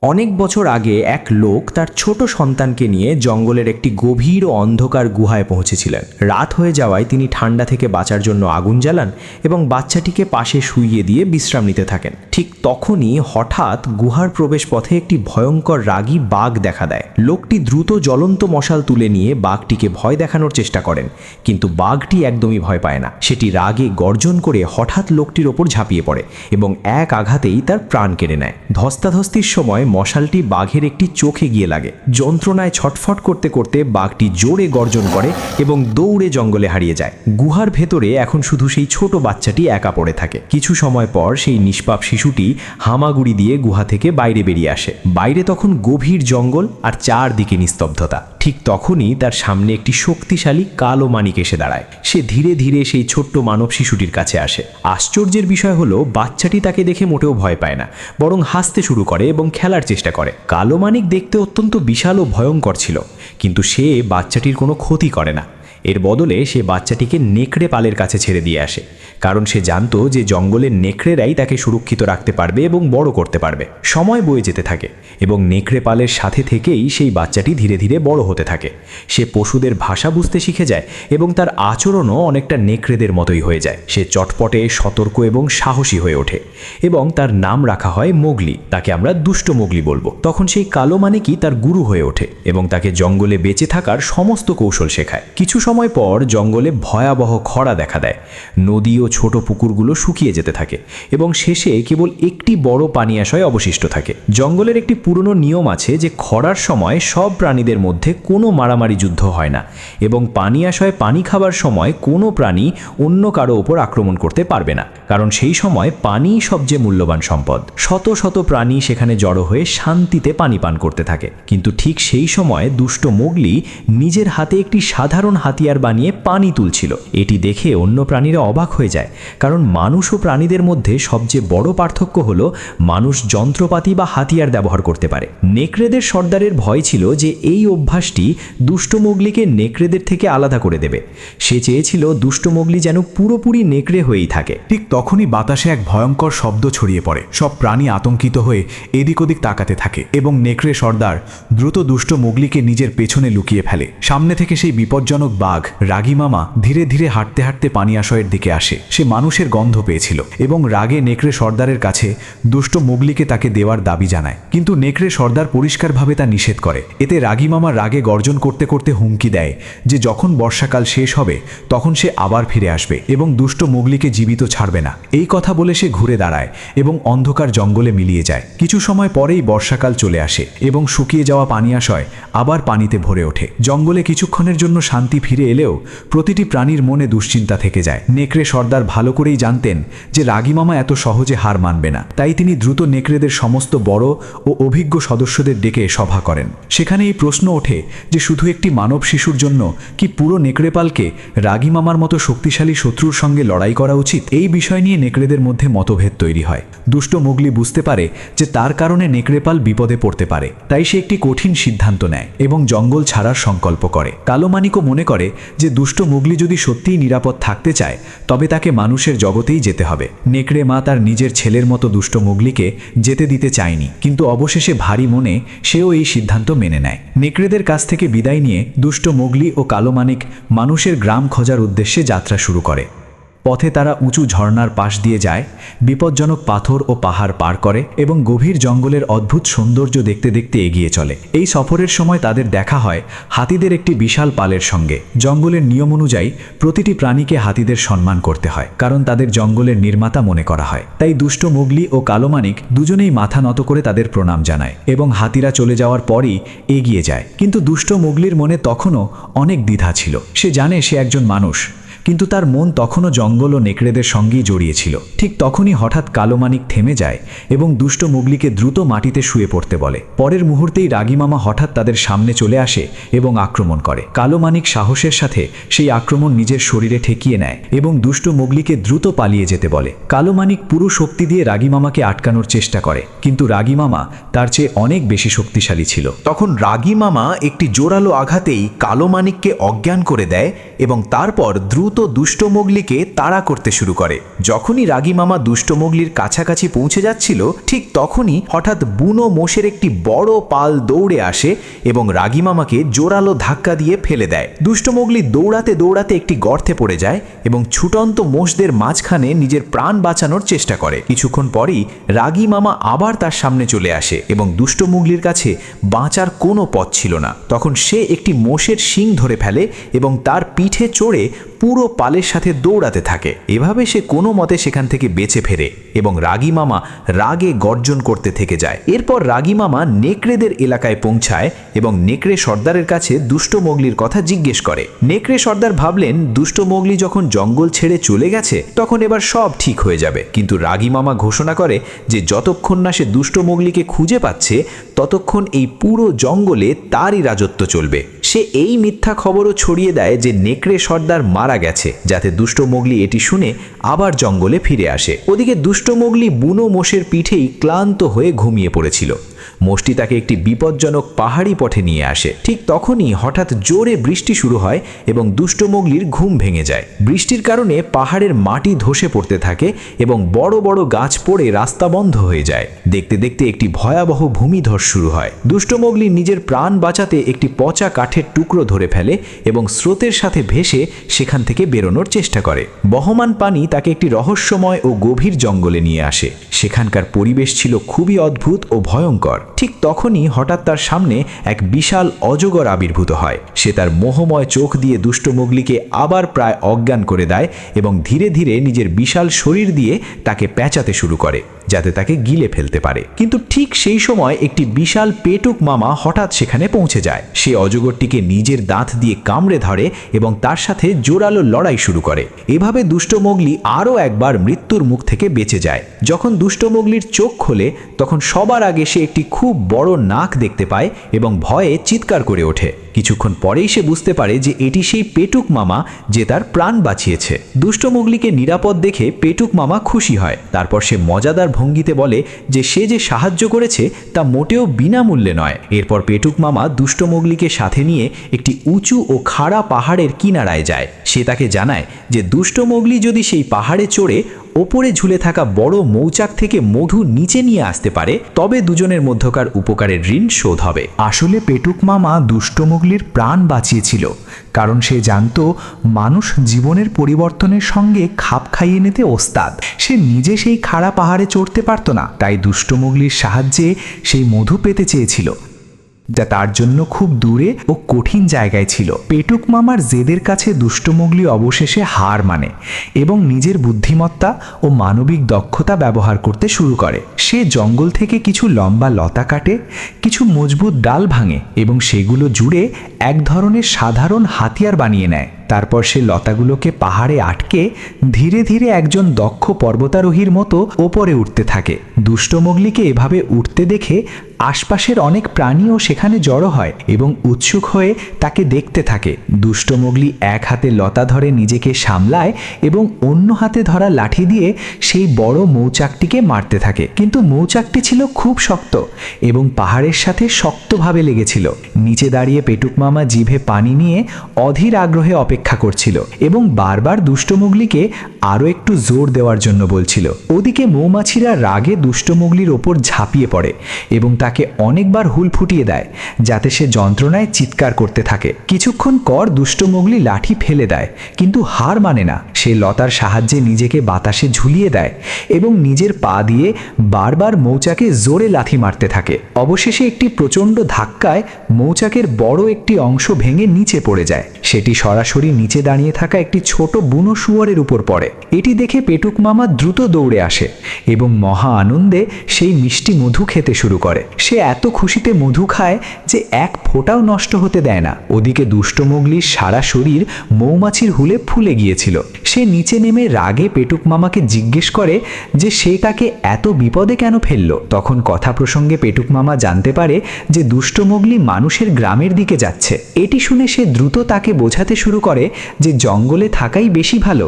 অনেক বছর আগে এক লোক তার ছোট সন্তানকে নিয়ে জঙ্গলের একটি গভীর ও অন্ধকার গুহায় পৌঁছেছিলেন। রাত হয়ে যাওয়ায় তিনি ঠান্ডা থেকে বাঁচার জন্য আগুন জ্বালান এবং বাচ্চাটিকে পাশে শুইয়ে দিয়ে বিশ্রাম নিতে থাকেন। ঠিক তখনই হঠাৎ গুহার প্রবেশপথে একটি ভয়ঙ্কর রাগী বাঘ দেখা দেয়। লোকটি দ্রুত জ্বলন্ত মশাল তুলে নিয়ে বাঘটিকে ভয় দেখানোর চেষ্টা করেন, কিন্তু বাঘটি একদমই ভয় পায় না। সেটি রাগে গর্জন করে হঠাৎ লোকটির ওপর ঝাঁপিয়ে পড়ে এবং এক আঘাতেই তার প্রাণ কেড়ে নেয়। ধস্তাধস্তির সময় মশালটি বাঘের একটি চোখে গিয়ে লাগে। যন্ত্রণায় ছটফট করতে করতে বাঘটি জোরে গর্জন করে এবং দৌড়ে জঙ্গলে হারিয়ে যায়। গুহার ভেতরে এখন শুধু সেই ছোট বাচ্চাটি একা পড়ে থাকে। কিছু সময় পর সেই নিষ্পাপ শিশুটি হামাগুড়ি দিয়ে গুহা থেকে বাইরে বেরিয়ে আসে। বাইরে তখন গভীর জঙ্গল আর চারদিকে নিস্তব্ধতা। ঠিক তখনই তার সামনে একটি শক্তিশালী কালো মানিক এসে দাঁড়ায়। সে ধীরে ধীরে সেই ছোট্ট মানব শিশুটির কাছে আসে। আশ্চর্যের বিষয় হলো, বাচ্চাটি তাকে দেখে মোটেও ভয় পায় না, বরং হাসতে শুরু করে এবং খেলার চেষ্টা করে। কালো মানিক দেখতে অত্যন্ত বিশাল ও ভয়ঙ্কর ছিল, কিন্তু সে বাচ্চাটির কোনো ক্ষতি করে না। এর বদলে সে বাচ্চাটিকে নেকড়ে পালের কাছে ছেড়ে দিয়ে আসে, কারণ সে জানতো যে জঙ্গলের নেকড়েরাই তাকে সুরক্ষিত রাখতে পারবে এবং বড় করতে পারবে। সময় বয়ে যেতে থাকে এবং নেকড়ে পালের সাথে থেকেই সেই বাচ্চাটি ধীরে ধীরে বড় হতে থাকে। সে পশুদের ভাষা বুঝতে শিখে যায় এবং তার আচরণও অনেকটা নেকড়েদের মতোই হয়ে যায়। সে চটপটে, সতর্ক এবং সাহসী হয়ে ওঠে এবং তার নাম রাখা হয় মোগলি। তাকে আমরা দুষ্ট মোগলি বলবো। তখন সেই কালো মানিকই তার গুরু হয়ে ওঠে এবং তাকে জঙ্গলে বেঁচে থাকার সমস্ত কৌশল শেখায়। কিছু সময় পর জঙ্গলে ভয়াবহ খরা দেখা দেয়। নদী ও ছোট পুকুরগুলো শুকিয়ে যেতে থাকে এবং শেষে কেবল একটি বড় পানিয়াশয় অবশিষ্ট থাকে। জঙ্গলের একটি পুরনো নিয়ম আছে যে খরার সময় সব প্রাণীদের মধ্যে কোনো মারামারি যুদ্ধ হয় না এবং পানিয়াশয়ে পানি খাবার সময় কোনো প্রাণী অন্য কারো ওপর আক্রমণ করতে পারবে না, কারণ সেই সময় পানি সবচেয়ে মূল্যবান সম্পদ। শত শত প্রাণী সেখানে জড়ো হয়ে শান্তিতে পানি পান করতে থাকে। কিন্তু ঠিক সেই সময় দুষ্ট মোগলি নিজের হাতে একটি সাধারণ হাতিয়ার বানিয়ে পানি তুলছিল। এটি দেখে অন্য প্রাণীরা অবাক হয়ে যায়, কারণ মানুষ ও প্রাণীদের মধ্যে সবচেয়ে বড় পার্থক্য হলো মানুষ যন্ত্রপাতি বা হাতিয়ার ব্যবহার করতে পারে। নেকড়েদের সর্দারের ভয় ছিল যে এই অভ্যাসটি দুষ্ট মোগলিকে নেকড়েদের থেকে আলাদা করে দেবে। সে চেয়েছিল দুষ্ট মোগলি যেন পুরোপুরি নেকড়ে হয়েই থাকে। ঠিক তখনই বাতাসে এক ভয়ঙ্কর শব্দ ছড়িয়ে পড়ে। সব প্রাণী আতঙ্কিত হয়ে এদিক ওদিক তাকাতে থাকে এবং নেকড়ে সর্দার দ্রুত দুষ্ট মোগলিকে নিজের পেছনে লুকিয়ে ফেলে। সামনে থেকে সেই বিপজ্জনক বাঘ রাগী মামা ধীরে ধীরে হাঁটতে হাঁটতে পানিয়াশয়ের দিকে আসে। সে মানুষের গন্ধ পেয়েছিল এবং রাগে নেকড়ে সর্দারের কাছে দুষ্ট মোগলিকে তাকে দেওয়ার দাবি জানায়, কিন্তু নেকড়ে সর্দার পরিষ্কারভাবে তা নিষেধ করে। এতে রাগী মামা রাগে গর্জন করতে করতে হুমকি দেয় যে যখন বর্ষাকাল শেষ হবে তখন সে আবার ফিরে আসবে এবং দুষ্ট মোগলিকে জীবিত ছাড়বে না। এই কথা বলে সে ঘুরে দাঁড়ায় এবং অন্ধকার জঙ্গলে মিলিয়ে যায়। কিছু সময় পরেই বর্ষাকাল চলে আসে এবং শুকিয়ে যাওয়া পানিয়াশয় আবার পানিতে ভরে ওঠে। জঙ্গলে কিছুক্ষণের জন্য শান্তি ফিরে এলেও প্রতিটি প্রাণীর মনে দুশ্চিন্তা থেকে যায়। নেকড়ে সর্দার ভালো করেই জানতেন যে রাগী মামা এত সহজে হার মানবে না, তাই তিনি দ্রুত নেকড়েদের সমস্ত বড় ও অভিজ্ঞ সদস্যদের ডেকে সভা করেন। সেখানে এই প্রশ্ন ওঠে যে শুধু একটি মানব শিশুর জন্য কি পুরো নেকড়েপালকে রাগী মামার মতো শক্তিশালী শত্রুর সঙ্গে লড়াই করা উচিত? এই বিষয় নিয়ে নেকড়েদের মধ্যে মতভেদ তৈরি হয়। দুষ্ট মোগলি বুঝতে পারে যে তার কারণে নেকড়েপাল বিপদে পড়তে পারে, তাই সে একটি কঠিন সিদ্ধান্ত নেয় এবং জঙ্গল ছাড়ার সংকল্প করে। কালো মানিকও মনে করে যে দুষ্ট মোগলি যদি সত্যিই নিরাপদ থাকতে চায় তবে তাকে মানুষের জগতেই যেতে হবে। নেকড়ে মা তার নিজের ছেলের মতো দুষ্ট মোগলিকে যেতে দিতে চায়নি, কিন্তু অবশেষে ভারী মনে সেও এই সিদ্ধান্ত মেনে নেয়। নেকড়েদের কাছ থেকে বিদায় নিয়ে দুষ্ট মোগলি ও কালো মানিক মানুষের গ্রাম খোঁজার উদ্দেশ্যে যাত্রা শুরু করে। পথে তারা উঁচু ঝর্ণার পাশ দিয়ে যায়, বিপজ্জনক পাথর ও পাহাড় পার করে এবং গভীর জঙ্গলের অদ্ভুত সৌন্দর্য দেখতে দেখতে এগিয়ে চলে। এই সফরের সময় তাদের দেখা হয় হাতিদের একটি বিশাল পালের সঙ্গে। জঙ্গলের নিয়ম অনুযায়ী প্রতিটি প্রাণীকে হাতিদের সম্মান করতে হয়, কারণ তাদের জঙ্গলের নির্মাতা মনে করা হয়। তাই দুষ্ট মোগলি ও কালো মানিক দুজনেই মাথা নত করে তাদের প্রণাম জানায় এবং হাতিরা চলে যাওয়ার পরই এগিয়ে যায়। কিন্তু দুষ্ট মোগলির মনে তখনও অনেক দ্বিধা ছিল। সে জানে সে একজন মানুষ, কিন্তু তার মন তখনও জঙ্গল ও নেকড়েদের সঙ্গেই জড়িয়েছিল। ঠিক তখনই হঠাৎ কালো মানিক থেমে যায় এবং দুষ্ট মোগলিকে দ্রুত মাটিতে শুয়ে পড়তে বলে। পরের মুহূর্তেই রাগী মামা হঠাৎ তাদের সামনে চলে আসে এবং আক্রমণ করে। কালো মানিক সাহসের সাথে সেই আক্রমণ নিজের শরীরে ঠেকিয়ে নেয় এবং দুষ্ট মোগলিকে দ্রুত পালিয়ে যেতে বলে। কালো মানিক পুরো শক্তি দিয়ে রাগী মামাকে আটকানোর চেষ্টা করে, কিন্তু রাগী মামা তার চেয়ে অনেক বেশি শক্তিশালী ছিল। তখন রাগী মামা একটি জোরালো আঘাতেই কালো মানিককে অজ্ঞান করে দেয় এবং তারপর দ্রুত দ্রুত দুষ্ট মোগলিকে তাড়া করতে শুরু করে। যখনই রাগী মামা দুষ্ট মোগলির কাছাকাছি পৌঁছে যাচ্ছিল, ঠিক তখনই হঠাৎ বুনো মোষের একটি বড় পাল দৌড়ে আসে এবং রাগী মামাকে জোরালো ধাক্কা দিয়ে ফেলে দেয়। দুষ্ট মোগলি দৌড়াতে দৌড়াতে একটি গর্তে পড়ে যায় এবং ছুটন্ত মোষদের মাঝখানে নিজের প্রাণ বাঁচানোর চেষ্টা করে। কিছুক্ষণ পরেই রাগী মামা আবার তার সামনে চলে আসে এবং দুষ্ট মোগলির কাছে বাঁচার কোনো পথ ছিল না। তখন সে একটি মোষের শিং ধরে ফেলে এবং তার পিঠে চড়ে পুরো পালের সাথে দৌড়াতে থাকে। এভাবে সে কোনো মতে সেখান থেকে বেঁচে ফেরে এবং রাগী মামা রাগে গর্জন করতে থেকে যায়। এরপর রাগী মামা নেকড়েদের এলাকায় পৌঁছায় এবং নেকড়ে সর্দারের কাছে দুষ্ট মোগলির কথা জিজ্ঞেস করে। নেকড়ে সর্দার ভাবলেন দুষ্ট মোগলি যখন জঙ্গল ছেড়ে চলে গেছে তখন এবার সব ঠিক হয়ে যাবে, কিন্তু রাগী মামা ঘোষণা করে যে যতক্ষণ না সে দুষ্ট মোগলিকে খুঁজে পাচ্ছে ততক্ষণ এই পুরো জঙ্গলে তারই রাজত্ব চলবে। সে এই মিথ্যা খবরও ছড়িয়ে দেয় যে নেকড়ে সর্দার মারা গেছে, যাতে দুষ্ট মোগলি এটি শুনে আবার জঙ্গলে ফিরে আসে। ওদিকে দুষ্ট মোগলি বুনো মোষের পিঠেই ক্লান্ত হয়ে ঘুমিয়ে পড়েছিল। মোষটি তাকে একটি বিপজ্জনক পাহাড়ি পথে নিয়ে আসে। ঠিক তখনই হঠাৎ জোরে বৃষ্টি শুরু হয় এবং দুষ্ট মোগলির ঘুম ভেঙে যায়। বৃষ্টির কারণে পাহাড়ের মাটি ধসে পড়তে থাকে এবং বড় বড় গাছ পড়ে রাস্তা বন্ধ হয়ে যায়। দেখতে দেখতে একটি ভয়াবহ ভূমিধস শুরু হয়। দুষ্ট মোগলি নিজের প্রাণ বাঁচাতে একটি পচা কাঠের টুকরো ধরে ফেলে এবং স্রোতের সাথে ভেসে সেখান থেকে বেরোনোর চেষ্টা করে। বহমান পানি তাকে একটি রহস্যময় ও গভীর জঙ্গলে নিয়ে আসে। সেখানকার পরিবেশ ছিল খুবই অদ্ভুত ও ভয়ঙ্কর। ঠিক তখনই হঠাৎ তার সামনে এক বিশাল অজগর আবির্ভূত হয়। সে তার মোহময় চোখ দিয়ে দুষ্ট মোগলিকে আবার প্রায় অজ্ঞান করে দেয় এবং ধীরে ধীরে নিজের বিশাল শরীর দিয়ে তাকে পেঁচাতে শুরু করে যাতে তাকে গিলে ফেলতে পারে। কিন্তু ঠিক সেই সময় একটি বিশাল পেটুক মামা হঠাৎ সেখানে পৌঁছে যায়। সে অজগরটিকে নিজের দাঁত দিয়ে কামড়ে ধরে এবং তার সাথে জোরালো লড়াই শুরু করে। এভাবে দুষ্ট মোগলি আরও একবার মৃত্যুর মুখ থেকে বেঁচে যায়। যখন দুষ্ট মোগলির চোখ খোলে তখন সবার আগে সে একটি খুব বড় নাক দেখতে পায় এবং ভয়ে চিৎকার করে ওঠে। কিছুক্ষণ পরেই সে বুঝতে পারে যে এটি সেই পেটুক মামা যে তার প্রাণ বাঁচিয়েছে। দুষ্ট মোগলিকে নিরাপদ দেখে পেটুক মামা খুশি হয়। তারপর সে মজাদার ভঙ্গিতে বলে যে সে যে সাহায্য করেছে তা মোটেও বিনামূল্যে নয়। এরপর পেটুক মামা দুষ্ট মোগলিকে সাথে নিয়ে একটি উঁচু ও খাড়া পাহাড়ের কিনারায় যায়। সে তাকে জানায় যে দুষ্ট মোগলি যদি সেই পাহাড়ে চড়ে ওপরে ঝুলে থাকা বড় মৌচাক থেকে মধু নিচে নিয়ে আসতে পারে তবে দুজনের মধ্যকার উপকারের ঋণ শোধ হবে। আসলে পেটুক মামা দুষ্ট মোগলির প্রাণ বাঁচিয়েছিল, কারণ সে জানত মানুষ জীবনের পরিবর্তনের সঙ্গে খাপ খাইয়ে নিতে ওস্তাদ। সে নিজে সেই খাড়া পাহাড়ে চড়তে পারত না, তাই দুষ্ট মোগলির সাহায্যে সেই মধু পেতে চেয়েছিল, যা তার জন্য খুব দূরে ও কঠিন জায়গায় ছিল। পেটুক মামার জেদের কাছে দুষ্ট মোগলি অবশেষে হার মানে এবং নিজের বুদ্ধিমত্তা ও মানবিক দক্ষতা ব্যবহার করতে শুরু করে। সে জঙ্গল থেকে কিছু লম্বা লতা কাটে, কিছু মজবুত ডাল ভাঙে এবং সেগুলো জুড়ে এক ধরনের সাধারণ হাতিয়ার বানিয়ে নেয়। তারপর সে লতাগুলোকে পাহাড়ে আটকে ধীরে ধীরে একজন দক্ষ পর্বতারোহীর মতো ওপরে উঠতে থাকে। দুষ্ট মোগলিকে এভাবে উঠতে দেখে আশপাশের অনেক প্রাণীও সেখানে জড়ো হয় এবং উৎসুক হয়ে তাকে দেখতে থাকে। দুষ্ট মোগলি এক হাতে লতা ধরে নিজেকে সামলায় এবং অন্য হাতে ধরা লাঠি দিয়ে সেই বড় মৌচাকটিকে মারতে থাকে। কিন্তু মৌচাকটি ছিল খুব শক্ত এবং পাহাড়ের সাথে শক্তভাবে লেগেছিল। নিচে দাঁড়িয়ে পেটুক মামা জিভে পানি নিয়ে অধীর আগ্রহে অপেক্ষা করছিল এবং বারবার দুষ্ট মোগলিকে আরও একটু জোর দেওয়ার জন্য বলছিল। ওদিকে মৌমাছিরা রাগে দুষ্ট মোগলির ওপর ঝাঁপিয়ে পড়ে এবং তাকে অনেকবার হুল ফুটিয়ে দেয় যাতে সে যন্ত্রণায় চিৎকার করতে থাকে। কিছুক্ষণ পর দুষ্ট মোগলি লাঠি ফেলে দেয়, কিন্তু হার মানে না। সে লতার সাহায্যে নিজেকে বাতাসে ঝুলিয়ে দেয় এবং নিজের পা দিয়ে বারবার মৌচাকে জোরে লাথি মারতে থাকে। অবশেষে একটি প্রচণ্ড ধাক্কায় মৌচাকের বড় একটি অংশ ভেঙে নিচে পড়ে যায়। সেটি সরাসরি নিচে দাঁড়িয়ে থাকা একটি ছোট বুনো শুয়োরের উপর পড়ে। এটি দেখে পেটুক মামা দ্রুত দৌড়ে আসে এবং মহা আনন্দে সেই মিষ্টি মধু খেতে শুরু করে। সে এত খুশিতে মধু খায় যে এক ফোঁটাও নষ্ট হতে দেয় না। ওদিকে দুষ্ট মোগলির সারা শরীর মৌমাছির হুলে ফুলে গিয়েছিল। সে নিচে নেমে রাগে পেটুক মামাকে জিজ্ঞেস করে যে সে তাকে এত বিপদে কেন ফেললো। তখন কথা প্রসঙ্গে পেটুক মামা জানতে পারে যে দুষ্ট মোগলি মানুষের গ্রামের দিকে যাচ্ছে যাচ্ছে। এটি শুনে সে দ্রুত তাকে বোঝাতে শুরু করে যে জঙ্গলে থাকাই বেশি ভালো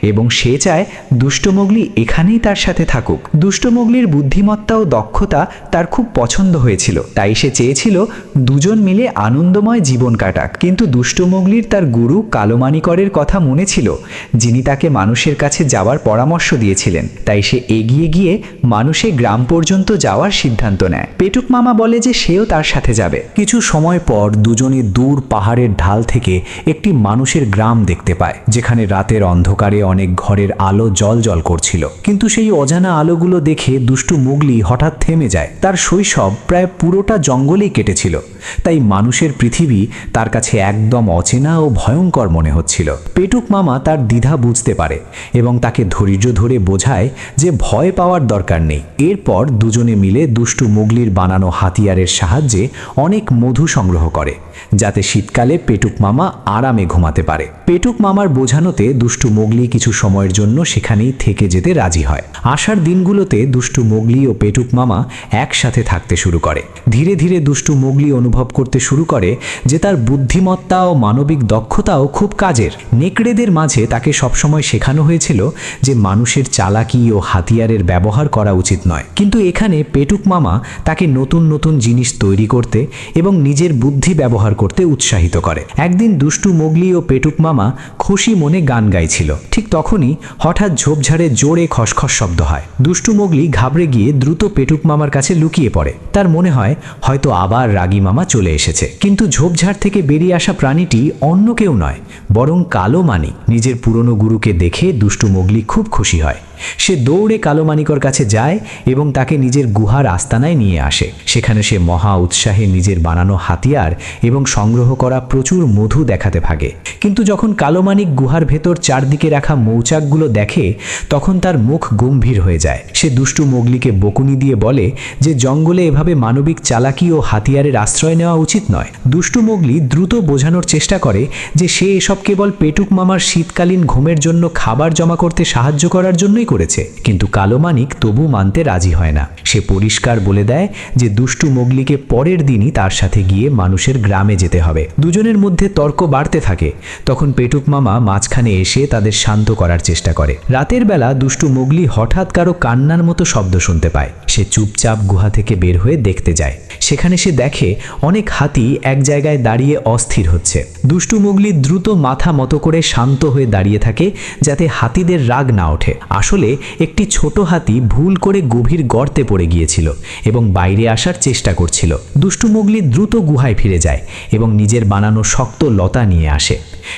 এবং সে চায় দুষ্ট মোগলি এখানেই তার সাথে থাকুক। দুষ্ট মোগলির বুদ্ধিমত্তা ও দক্ষতা তার খুব পছন্দ হয়েছিল, তাই সে চেয়েছিল দুজন মিলে আনন্দময় জীবন কাটাক। কিন্তু দুষ্ট মোগলির তার গুরু কালোমানিকরের কথা মনে ছিল, যিনি তাকে মানুষের কাছে যাওয়ার পরামর্শ দিয়েছিলেন। তাই সে এগিয়ে গিয়ে মানুষের গ্রাম পর্যন্ত যাওয়ার সিদ্ধান্ত নেয়। পেটুক মামা বলে যে সেও তার সাথে যাবে। কিছু সময় পর দুজনে দূর পাহাড়ের ঢাল থেকে একটি মানুষের গ্রাম দেখতে পায়, যেখানে রাতের অন্ধকারে অনেক ঘরের আলো জ্বলজ্বল করছিল। কিন্তু সেই অজানা আলোগুলো দেখে দুষ্টু মোগলি হঠাৎ থেমে যায়। তার শৈশব প্রায় পুরোটা জঙ্গলেই কেটেছিল, তাই মানুষের পৃথিবী তার কাছে একদম অচেনা ও ভয়ঙ্কর মনে হচ্ছিল। পেটুক মামা তার দ্বিধা বুঝতে পারে এবং তাকে ধৈর্য ধরে বোঝায় যে ভয় পাওয়ার দরকার নেই। এরপর দুজনে মিলে দুষ্টু মোগলির বানানো হাতিয়ারের সাহায্যে অনেক মধু সংগ্রহ করে, যাতে শীতকালে পেটুক মামা আরামে ঘুমাতে পারে। পেটুক মামার বোঝানোতে দুষ্টু মোগলি কিছু সময়ের জন্য সেখানেই থেকে যেতে রাজি হয়। আসার দিনগুলোতে দুষ্টু মোগলি ও পেটুক মামা একসাথে থাকতে শুরু করে। ধীরে ধীরে দুষ্টু মোগলি অনুভব করতে শুরু করে যে তার বুদ্ধিমত্তা ও মানবিক দক্ষতাও খুব কাজের। নেকড়েদের মাঝে তাকে সবসময় শেখানো হয়েছিল যে মানুষের চালাকি ও হাতিয়ারের ব্যবহার করা উচিত নয়, কিন্তু এখানে পেটুক মামা তাকে নতুন নতুন জিনিস তৈরি করতে এবং নিজের বুদ্ধি ব্যবহার করতে উৎসাহিত করে। একদিন দুষ্টু মোগলি ও পেটুক মামা খুশি মনে গান গাইছিল। ঠিক তখনই হঠাৎ ঝোপঝাড়ে জোরে খসখস শব্দ হয়। দুষ্টু মোগলি ঘাবড়ে গিয়ে দ্রুত পেটুক মামার কাছে লুকিয়ে পড়ে। তার মনে হয় হয়তো আবার রাগী মামা চলে এসেছে, কিন্তু ঝোপঝাড় থেকে বেরিয়ে আসা প্রাণীটি অন্য কেউ নয়, বরং কালো মানিক। নিজের পুরনো গুরুকে দেখে দুষ্টু মোগলি খুব খুশি হয়। সে দৌড়ে কালো মানিকর কাছে যায় এবং তাকে নিজের গুহার আস্তানায় নিয়ে আসে। সেখানে সে মহা উৎসাহে নিজের বানানো হাতিয়ার এবং সংগ্রহ করা প্রচুর মধু দেখাতে থাকে। কিন্তু যখন কালো মানিক গুহার ভেতর চারদিকে রাখা মৌচাকগুলো দেখে, তখন তার মুখ গম্ভীর হয়ে যায়। সে দুষ্টু মোগলিকে বকুনি দিয়ে বলে যে জঙ্গলে এভাবে মানবিক চালাকি ও হাতিয়ারের আশ্রয় নেওয়া উচিত নয়। দুষ্টু মোগলি দ্রুত বোঝানোর চেষ্টা করে যে সে এসব কেবল পেটুক মামার শীতকালীন ঘুমের জন্য খাবার জমা করতে সাহায্য করার জন্যই করেছে। কিন্তু কালো মানিক তবু মানতে রাজি হয় না। সে পরিষ্কার বলে দেয় যে দুষ্টু মোগলিকে পরের দিনই তার সাথে গিয়ে মানুষের গ্রামে যেতে হবে। দুজনের মধ্যে তর্ক বাড়তে থাকে। তখন পেটুক মামা মাঝখানে এসে তাদের শান্ত করার চেষ্টা করে। রাতের বেলা দুষ্টু মোগলি হঠাৎ কারো কান্নার মতো শব্দ শুনতে পায়। সে চুপচাপ গুহা থেকে বের হয়ে দেখতে যায়। সেখানে সে দেখে অনেক হাতি এক জায়গায় দাঁড়িয়ে অস্থির হচ্ছে। দুষ্টু মোগলি দ্রুত মাথা মতো করে শান্ত হয়ে দাঁড়িয়ে থাকে, যাতে হাতিদের রাগ না ওঠে। আসলে একটি ছোট হাতি ভুল করে গভীর গর্তে পড়ে গিয়েছিল এবং বাইরে আসার চেষ্টা করছিল। দুষ্টু মোগলি দ্রুত গুহায় ফিরে যায় এবং নিজের বানানো শক্ত লতা নিয়ে আসে।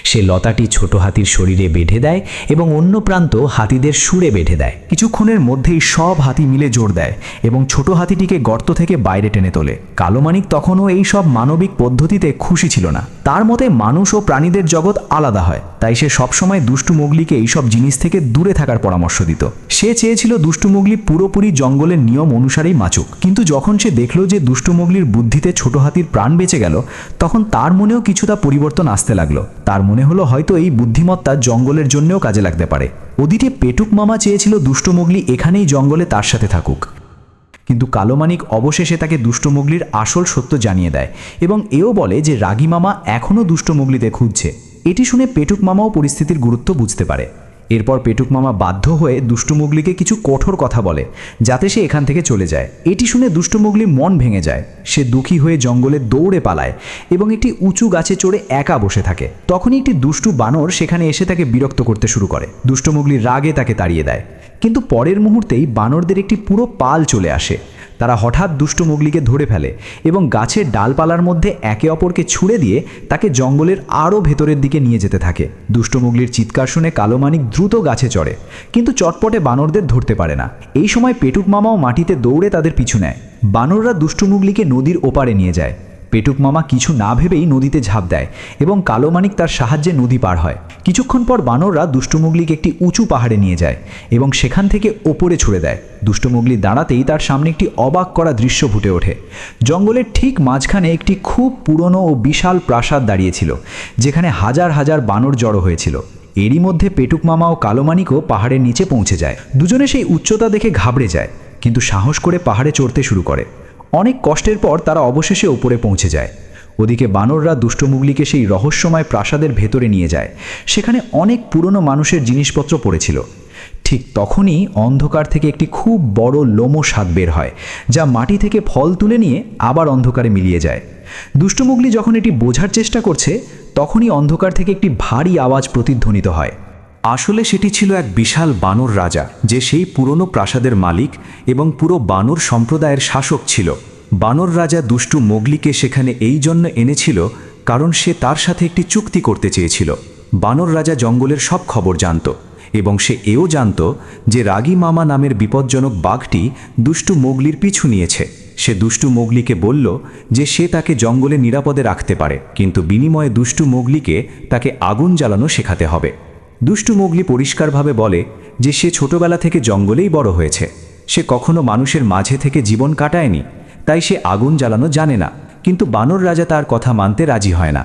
সে লতাটি ছোট হাতির শরীরে বেঁধে দেয় এবং অন্য প্রান্ত হাতিদের সুরে বেঁধে দেয়। কিছুক্ষণের মধ্যেই সব হাতি মিলে জোর দেয় এবং ছোট হাতিটিকে গর্ত থেকে বাইরে টেনে তোলে। কালো মানিক তখনও এই সব মানবিক পদ্ধতিতে খুশি ছিল না। তার মতে মানুষ ও প্রাণীদের জগৎ আলাদা হয়, তাই সে সবসময় দুষ্টু মোগলিকে এইসব জিনিস থেকে দূরে থাকার পরামর্শ দিত। সে চেয়েছিল দুষ্টু মোগলি পুরোপুরি জঙ্গলের নিয়ম অনুসারেই বাঁচুক। কিন্তু যখন সে দেখল যে দুষ্টু মোগলির বুদ্ধিতে ছোট হাতির প্রাণ বেঁচে গেল, তখন তার মনেও কিছুটা পরিবর্তন আসতে লাগলো। তার মনে হলো হয়তো এই বুদ্ধিমত্তা জঙ্গলের জন্যও কাজে লাগতে পারে। ওদিকে পেটুক মামা চেয়েছিল দুষ্টু মোগলি এখানেই জঙ্গলে তার সাথে থাকুক, কিন্তু কালো মানিক অবশেষে তাকে দুষ্ট মোগলির আসল সত্য জানিয়ে দেয় এবং এও বলে যে রাগী মামা এখনও দুষ্ট মোগলিতে খুঁজছে। এটি শুনে পেটুক মামাও পরিস্থিতির গুরুত্ব বুঝতে পারে। এরপর পেটুক মামা বাধ্য হয়ে দুষ্টু মোগলিকে কিছু কঠোর কথা বলে, যাতে সে এখান থেকে চলে যায়। এটি শুনে দুষ্টু মোগলি মন ভেঙে যায়। সে দুঃখী হয়ে জঙ্গলে দৌড়ে পালায় এবং একটি উঁচু গাছে চড়ে একা বসে থাকে। তখনই একটি দুষ্টু বানর সেখানে এসে তাকে বিরক্ত করতে শুরু করে। দুষ্টু মোগলি রাগে তাকে তাড়িয়ে দেয়, কিন্তু পরের মুহূর্তেই বানরদের একটি পুরো পাল চলে আসে। তারা হঠাৎ দুষ্টু মোগলিকে ধরে ফেলে এবং গাছের ডালপালার মধ্যে একে অপরকে ছুঁড়ে দিয়ে তাকে জঙ্গলের আরও ভেতরের দিকে নিয়ে যেতে থাকে। দুষ্টু মোগলির চিৎকার শুনে কালো মানিক দ্রুত গাছে চড়ে, কিন্তু চটপটে বানরদের ধরতে পারে না। এই সময় পেটুক মামাও মাটিতে দৌড়ে তাদের পিছু নেয়। বানররা দুষ্টু মোগলিকে নদীর ওপারে নিয়ে যায়। পেটুক মামা কিছু না ভেবেই নদীতে ঝাঁপ দেয় এবং কালো মানিক তার সাহায্যে নদী পার হয়। কিছুক্ষণ পর বানররা দুষ্টু মোগলিকে একটি উঁচু পাহাড়ে নিয়ে যায় এবং সেখান থেকে ওপরে ছুড়ে দেয়। দুষ্টু মোগলি দাঁড়াতেই তার সামনে একটি অবাক করা দৃশ্য ফুটে ওঠে। জঙ্গলের ঠিক মাঝখানে একটি খুব পুরনো ও বিশাল প্রাসাদ দাঁড়িয়েছিল, যেখানে হাজার হাজার বানর জড়ো হয়েছিল। এরই মধ্যে পেটুক মামা ও কালো মানিকও পাহাড়ের নিচে পৌঁছে যায়। দুজনে সেই উচ্চতা দেখে ঘাবড়ে যায়, কিন্তু সাহস করে পাহাড়ে চড়তে শুরু করে। অনেক কষ্টের পর তারা অবশেষে উপরে পৌঁছে যায়। ওদিকে বানররা দুষ্ট মুগলিকে সেই রহস্যময় প্রাসাদের ভেতরে নিয়ে যায়। সেখানে অনেক পুরনো মানুষের জিনিসপত্র পড়েছিল। ঠিক তখনই অন্ধকার থেকে একটি খুব বড় লোমশ হাত বের হয়, যা মাটি থেকে ফল তুলে নিয়ে আবার অন্ধকারে মিলিয়ে যায়। দুষ্ট মুগলি যখন এটি বোঝার চেষ্টা করছে, তখনই অন্ধকার থেকে একটি ভারী আওয়াজ প্রতিধ্বনিত হয়। আসলে সেটি ছিল এক বিশাল বানর রাজা, যে সেই পুরনো প্রাসাদের মালিক এবং পুরো বানর সম্প্রদায়ের শাসক ছিল। বানর রাজা দুষ্টু মোগলিকে সেখানে এই জন্য এনেছিল কারণ সে তার সাথে একটি চুক্তি করতে চেয়েছিল। বানর রাজা জঙ্গলের সব খবর জানত এবং সে এও জানত যে রাগী মামা নামের বিপজ্জনক বাঘটি দুষ্টু মোগলির পিছু নিয়েছে। সে দুষ্টু মোগলিকে বলল যে সে তাকে জঙ্গলে নিরাপদে রাখতে পারে, কিন্তু বিনিময়ে দুষ্টু মোগলিকে তাকে আগুন জ্বালানো শেখাতে হবে। দুষ্টু মোগলি পরিষ্কারভাবে বলে যে সে ছোটবেলা থেকে জঙ্গলেই বড় হয়েছে, সে কখনো মানুষের মাঝে থেকে জীবন কাটায়নি, তাই সে আগুন জ্বালানো জানে না। কিন্তু বানর রাজা তার কথা মানতে রাজি হয় না।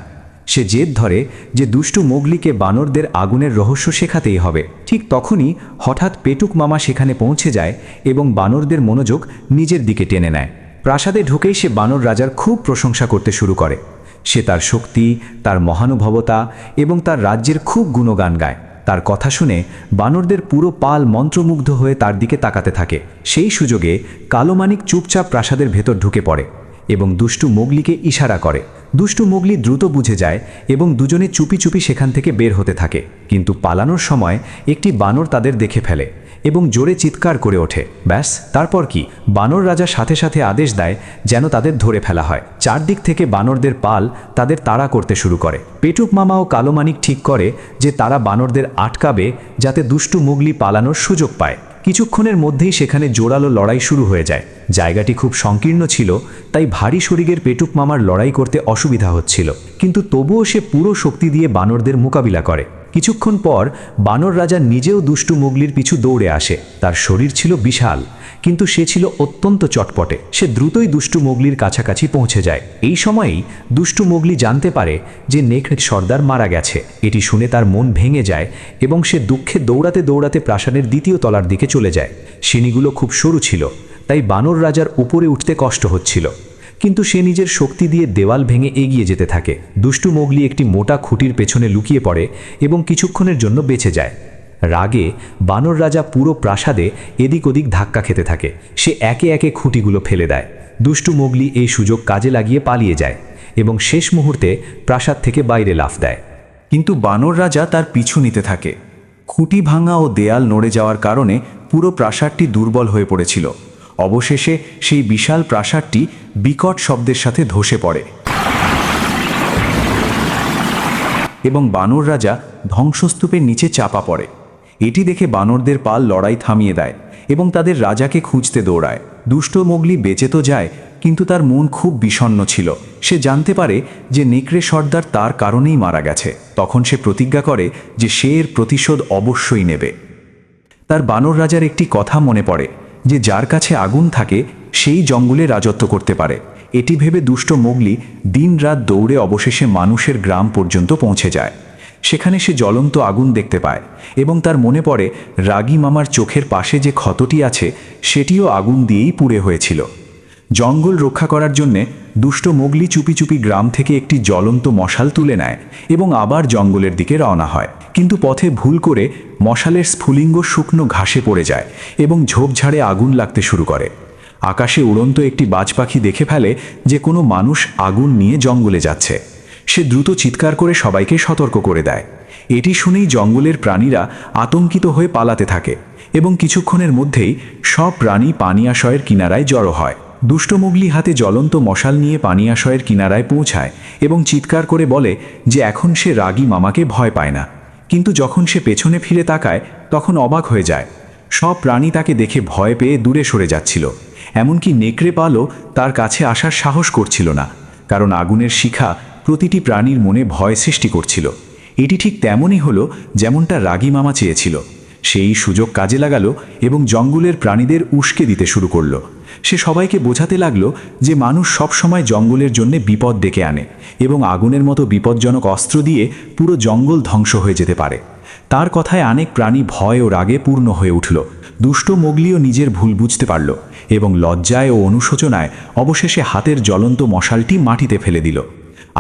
সে জেদ ধরে যে দুষ্টু মোগলিকে বানরদের আগুনের রহস্য শেখাতেই হবে। ঠিক তখনই হঠাৎ পেটুক মামা সেখানে পৌঁছে যায় এবং বানরদের মনোযোগ নিজের দিকে টেনে নেয়। প্রাসাদে ঢুকেই সে বানর রাজার খুব প্রশংসা করতে শুরু করে। সে তার শক্তি, তার মহানুভবতা এবং তার রাজ্যের খুব গুণগান গায়। তার কথা শুনে বানরদের পুরো পাল মন্ত্রমুগ্ধ হয়ে তার দিকে তাকাতে থাকে। সেই সুযোগে কালো মানিক চুপচাপ প্রাসাদের ভেতর ঢুকে পড়ে এবং দুষ্টু মোগলিকে ইশারা করে। দুষ্টু মোগলি দ্রুত বুঝে যায় এবং দুজনে চুপি চুপি সেখান থেকে বের হতে থাকে। কিন্তু পালানোর সময় একটি বানর তাদের দেখে ফেলে এবং জোরে চিৎকার করে ওঠে। ব্যাস, তারপর কি? বানর রাজা সাথে সাথে আদেশ দেয় যেন তাদের ধরে ফেলা হয়। চারদিক থেকে বানরদের পাল তাদের তাড়া করতে শুরু করে। পেটুক মামা ও কালো মানিক ঠিক করে যে তারা বানরদের আটকাবে যাতে দুষ্টু মোগলি পালানোর সুযোগ পায়। কিছুক্ষণের মধ্যেই সেখানে জোরালো লড়াই শুরু হয়ে যায়। জায়গাটি খুব সংকীর্ণ ছিল, তাই ভারী শরীরের পেটুক মামার লড়াই করতে অসুবিধা হচ্ছিল, কিন্তু তবুও সে পুরো শক্তি দিয়ে বানরদের মোকাবিলা করে। কিছুক্ষণ পর বানর রাজা নিজেও দুষ্টু মোগলির পিছু দৌড়ে আসে। তার শরীর ছিল বিশাল, কিন্তু সে ছিল অত্যন্ত চটপটে। সে দ্রুতই দুষ্টু মোগলির কাছাকাছি পৌঁছে যায়। এই সময়েই দুষ্টু মোগলি জানতে পারে যে নেকড়ে সর্দার মারা গেছে। এটি শুনে তার মন ভেঙে যায় এবং সে দুঃখে দৌড়াতে দৌড়াতে প্রাসাদের দ্বিতীয় তলার দিকে চলে যায়। সিঁড়িগুলো খুব সরু ছিল, তাই বানর রাজার উপরে উঠতে কষ্ট হচ্ছিল, কিন্তু সে নিজের শক্তি দিয়ে দেওয়াল ভেঙে এগিয়ে যেতে থাকে। দুষ্টু মোগলি একটি মোটা খুঁটির পেছনে লুকিয়ে পড়ে এবং কিছুক্ষণের জন্য বেঁচে যায়। রাগে বানর রাজা পুরো প্রাসাদে এদিক ওদিক ধাক্কা খেতে থাকে। সে একে একে খুঁটিগুলো ফেলে দেয়। দুষ্টু মোগলি এই সুযোগ কাজে লাগিয়ে পালিয়ে যায় এবং শেষ মুহূর্তে প্রাসাদ থেকে বাইরে লাফ দেয়। কিন্তু বানর রাজা তার পিছু নিতে থাকে। খুঁটি ভাঙা ও দেয়াল নড়ে যাওয়ার কারণে পুরো প্রাসাদটি দুর্বল হয়ে পড়েছিল। অবশেষে সেই বিশাল প্রাসাদটি বিকট শব্দের সাথে ধসে পড়ে এবং বানর রাজা ধ্বংসস্তূপের নিচে চাপা পড়ে। এটি দেখে বানরদের পাল লড়াই থামিয়ে দেয় এবং তাদের রাজাকে খুঁজতে দৌড়ায়। দুষ্ট মোগলি বেঁচে তো যায়, কিন্তু তার মন খুব বিষণ্ণ ছিল। সে জানতে পারে যে নেকড়ে সর্দার তার কারণেই মারা গেছে। তখন সে প্রতিজ্ঞা করে যে সে এর প্রতিশোধ অবশ্যই নেবে। তার বানর রাজার একটি কথা মনে পড়ে যে যার কাছে আগুন থাকে সেই জঙ্গলে রাজত্ব করতে পারে। এটি ভেবে দুষ্ট মোগলি দিনরাত দৌড়ে অবশেষে মানুষের গ্রাম পর্যন্ত পৌঁছে যায়। সেখানে সে জ্বলন্ত আগুন দেখতে পায় এবং তার মনে পড়ে রাগী মামার চোখের পাশে যে ক্ষতটি আছে সেটিও আগুন দিয়েই পুড়ে হয়েছিল। জঙ্গল রক্ষা করার জন্যে দুষ্ট মোগলি চুপি চুপি গ্রাম থেকে একটি জ্বলন্ত মশাল তুলে নেয় এবং আবার জঙ্গলের দিকে রওনা হয়। কিন্তু পথে ভুল করে মশালের স্ফুলিঙ্গ শুকনো ঘাসে পড়ে যায় এবং ঝোপঝাড়ে আগুন লাগতে শুরু করে। আকাশে উড়ন্ত একটি বাজ পাখি দেখে ফেলে যে কোনো মানুষ আগুন নিয়ে জঙ্গলে যাচ্ছে। সে দ্রুত চিৎকার করে সবাইকে সতর্ক করে দেয়। এটি শুনেই জঙ্গলের প্রাণীরা আতঙ্কিত হয়ে পালাতে থাকে এবং কিছুক্ষণের মধ্যেই সব প্রাণী পানিয়াশয়ের কিনারায় জড়ো হয়। দুষ্ট মোগলি হাতে জ্বলন্ত মশাল নিয়ে পানিয়াশয়ের কিনারায় পৌঁছায় এবং চিৎকার করে বলে যে এখন সে রাগী মামাকে ভয় পায় না। কিন্তু যখন সে পেছনে ফিরে তাকায় তখন অবাক হয়ে যায়। সব প্রাণী তাকে দেখে ভয় পেয়ে দূরে সরে যাচ্ছিল। এমনকি নেকড়ে পালও তার কাছে আসার সাহস করছিল না, কারণ আগুনের শিখা প্রতিটি প্রাণীর মনে ভয় সৃষ্টি করছিল। এটি ঠিক তেমনই হলো যেমনটা রাগী মামা চেয়েছিল। সেই সুযোগ কাজে লাগালো এবং জঙ্গলের প্রাণীদের উস্কে দিতে শুরু করলো। সে সবাইকে বোঝাতে লাগলো যে মানুষ সবসময় জঙ্গলের জন্য বিপদ ডেকে আনে এবং আগুনের মতো বিপজ্জনক অস্ত্র দিয়ে পুরো জঙ্গল ধ্বংস হয়ে যেতে পারে। তার কথায় অনেক প্রাণী ভয় ও রাগে পূর্ণ হয়ে উঠল। দুষ্ট মোগলিও নিজের ভুল বুঝতে পারল এবং লজ্জায় ও অনুশোচনায় অবশেষে হাতের জ্বলন্ত মশালটি মাটিতে ফেলে দিল।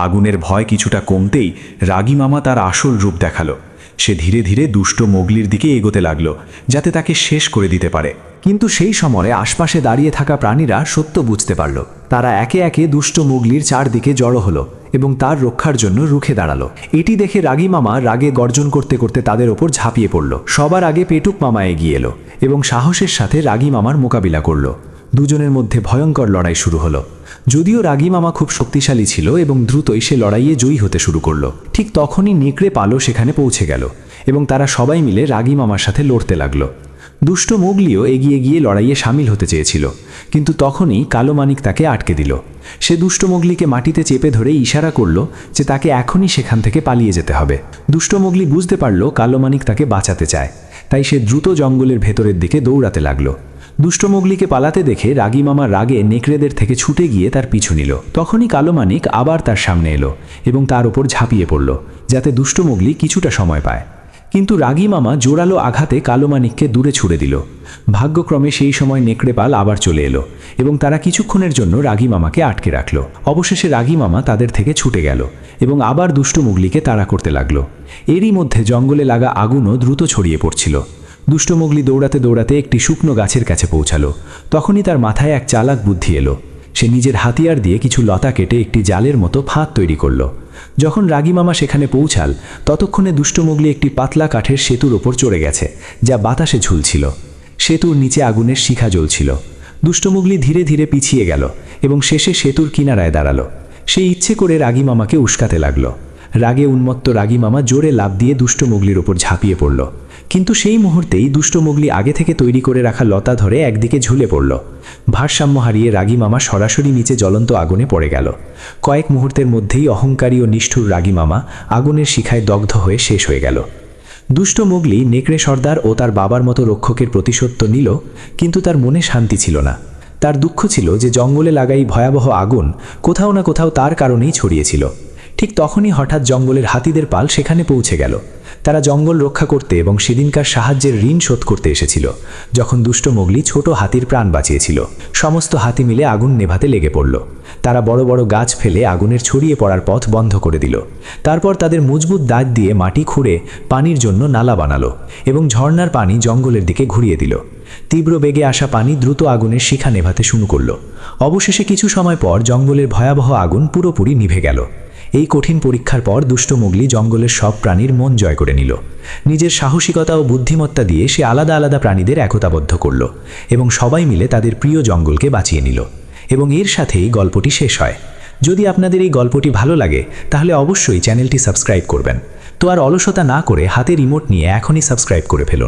আগুনের ভয় কিছুটা কমতেই রাগী মামা তার আসল রূপ দেখালো। সে ধীরে ধীরে দুষ্ট মোগলির দিকে এগোতে লাগলো, যাতে তাকে শেষ করে দিতে পারে। কিন্তু সেই সময়ে আশপাশে দাঁড়িয়ে থাকা প্রাণীরা সত্য বুঝতে পারল। তারা একে একে দুষ্ট মোগলির চারদিকে জড়ো হলো এবং তার রক্ষার জন্য রুখে দাঁড়ালো। এটি দেখে রাগী মামা রাগে গর্জন করতে করতে তাদের ওপর ঝাঁপিয়ে পড়ল। সবার আগে পেটুক মামা এগিয়ে এলো এবং সাহসের সাথে রাগী মামার মোকাবিলা করল। দুজনের মধ্যে ভয়ঙ্কর লড়াই শুরু হলো। যদিও রাগী মামা খুব শক্তিশালী ছিল এবং দ্রুতই সে লড়াইয়ে জয়ী হতে শুরু করলো। ঠিক তখনই নেকড়ে পালো সেখানে পৌঁছে গেল এবং তারা সবাই মিলে রাগী মামার সাথে লড়তে লাগলো। দুষ্ট মোগলিও এগিয়ে গিয়ে লড়াইয়ে সামিল হতে চেয়েছিল, কিন্তু তখনই কালো মানিক তাকে আটকে দিল। সে দুষ্ট মোগলিকে মাটিতে চেপে ধরে ইশারা করল যে তাকে এখনই সেখান থেকে পালিয়ে যেতে হবে। দুষ্ট মোগলি বুঝতে পারল কালো মানিক তাকে বাঁচাতে চায়, তাই সে দ্রুত জঙ্গলের ভেতরের দিকে দৌড়াতে লাগলো। দুষ্ট মোগলিকে পালাতে দেখে রাগী মামা রাগে নেকড়েদের থেকে ছুটে গিয়ে তার পিছু নিল। তখনই কালো মানিক আবার তার সামনে এলো এবং তার উপর ঝাঁপিয়ে পড়ল, যাতে দুষ্ট মোগলি কিছুটা সময় পায়। কিন্তু রাগী মামা জোরালো আঘাতে কালো মানিককে দূরে ছুড়ে দিল। ভাগ্যক্রমে সেই সময় নেকড়েপাল আবার চলে এলো এবং তারা কিছুক্ষণের জন্য রাগী মামাকে আটকে রাখল। অবশেষে রাগী মামা তাদের থেকে ছুটে গেল এবং আবার দুষ্ট মোগলিকে তাড়া করতে লাগলো। এরই মধ্যে জঙ্গলে লাগা আগুনও দ্রুত ছড়িয়ে পড়ছিল। দুষ্ট মোগলি দৌড়াতে দৌড়াতে একটি শুকনো গাছের কাছে পৌঁছালো। তখনই তার মাথায় এক চালাক বুদ্ধি এলো। সে নিজের হাতিয়ার দিয়ে কিছু লতা কেটে একটি জালের মতো ফাঁদ তৈরি করল। যখন রাগী মামা সেখানে পৌঁছাল, ততক্ষণে দুষ্ট মোগলি একটি পাতলা কাঠের সেতুর ওপর চড়ে গেছে, যা বাতাসে ঝুলছিল। সেতুর নিচে আগুনের শিখা জ্বলছিল। দুষ্ট মোগলি ধীরে ধীরে পিছিয়ে গেল এবং শেষে সেতুর কিনারায় দাঁড়ালো। সে ইচ্ছে করে রাগী মামাকে উস্কাতে লাগল। রাগে উন্মত্ত রাগী মামা জোরে লাফ দিয়ে দুষ্ট মোগলির ওপর ঝাঁপিয়ে পড়ল। কিন্তু সেই মুহূর্তেই দুষ্ট মোগলি আগে থেকে তৈরি করে রাখা লতা ধরে একদিকে ঝুলে পড়ল। ভারসাম্য হারিয়ে রাগী মামা সরাসরি নিচে জ্বলন্ত আগুনে পড়ে গেল। কয়েক মুহূর্তের মধ্যেই অহংকারী ও নিষ্ঠুর রাগী মামা আগুনের শিখায় দগ্ধ হয়ে শেষ হয়ে গেল। দুষ্ট মোগলি নেকড়ে সর্দার ও তার বাবার মতো রক্ষকের প্রতিশোধ তো নিল, কিন্তু তার মনে শান্তি ছিল না। তার দুঃখ ছিল যে জঙ্গলে লাগাই ভয়াবহ আগুন কোথাও না কোথাও তার কারণেই ছড়িয়েছিল। ঠিক তখনই হঠাৎ জঙ্গলের হাতিদের পাল সেখানে পৌঁছে গেল। তারা জঙ্গল রক্ষা করতে এবং সেদিনকার সাহায্যের ঋণ শোধ করতে এসেছিল, যখন দুষ্ট মোগলি ছোট হাতির প্রাণ বাঁচিয়েছিল। সমস্ত হাতি মিলে আগুন নেভাতে লেগে পড়ল। তারা বড় বড় গাছ ফেলে আগুনের ছড়িয়ে পড়ার পথ বন্ধ করে দিল। তারপর তাদের মজবুত দাঁত দিয়ে মাটি খুঁড়ে পানির জন্য নালা বানালো এবং ঝর্ণার পানি জঙ্গলের দিকে ঘুরিয়ে দিল। তীব্র বেগে আসা পানি দ্রুত আগুনের শিখা নেভাতে শুরু করল। অবশেষে কিছু সময় পর জঙ্গলের ভয়াবহ আগুন পুরোপুরি নিভে গেল। এই কঠিন পরীক্ষার পর দুষ্ট মোগলি জঙ্গলের সব প্রাণীর মন জয় করে নিল। নিজের সাহসিকতা ও বুদ্ধিমত্তা দিয়ে সে আলাদা আলাদা প্রাণীদের একতাবদ্ধ করল এবং সবাই মিলে তাদের প্রিয় জঙ্গলকে বাঁচিয়ে নিল। এবং এর সাথেই গল্পটি শেষ হয়। যদি আপনাদের এই গল্পটি ভালো লাগে তাহলে অবশ্যই চ্যানেলটি সাবস্ক্রাইব করবেন। তো আর অলসতা না করে হাতে রিমোট নিয়ে এখনই সাবস্ক্রাইব করে ফেলুন।